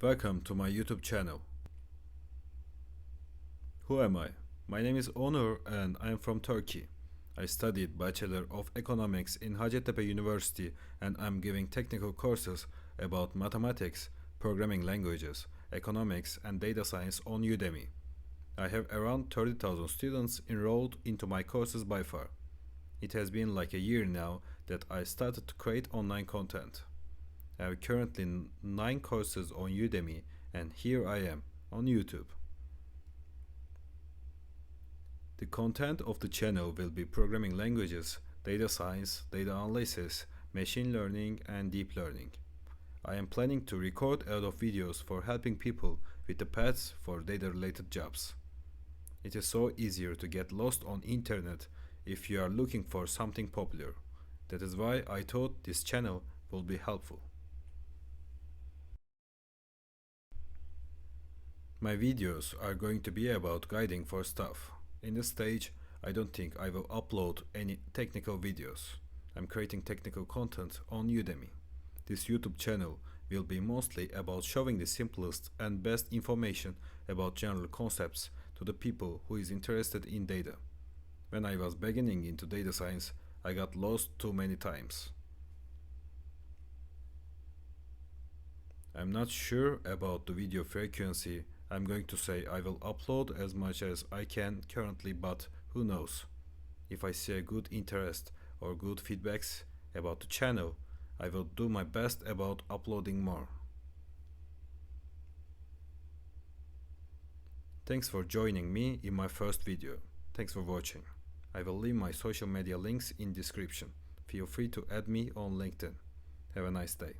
Welcome to my YouTube channel. Who am I? My name is Onur and I am from Turkey. I studied Bachelor of Economics in Hacettepe University and I'm giving technical courses about mathematics, programming languages, economics and data science on Udemy. I have around 30,000 students enrolled into my courses by far. It has been like a year now that I started to create online content. I have currently 9 courses on Udemy and here I am on YouTube. The content of the channel will be programming languages, data science, data analysis, machine learning and deep learning. I am planning to record a lot of videos for helping people with the paths for data related jobs. It is so easier to get lost on internet if you are looking for something popular. That is why I thought this channel will be helpful. My videos are going to be about guiding for stuff. In this stage, I don't think I will upload any technical videos. I'm creating technical content on Udemy. This YouTube channel will be mostly about showing the simplest and best information about general concepts to the people who is interested in data. When I was beginning into data science, I got lost too many times. I'm not sure about the video frequency. I'm going to say I will upload as much as I can currently, but who knows. If I see a good interest or good feedbacks about the channel, I will do my best about uploading more. Thanks for joining me in my first video. Thanks for watching. I will leave my social media links in description. Feel free to add me on LinkedIn. Have a nice day.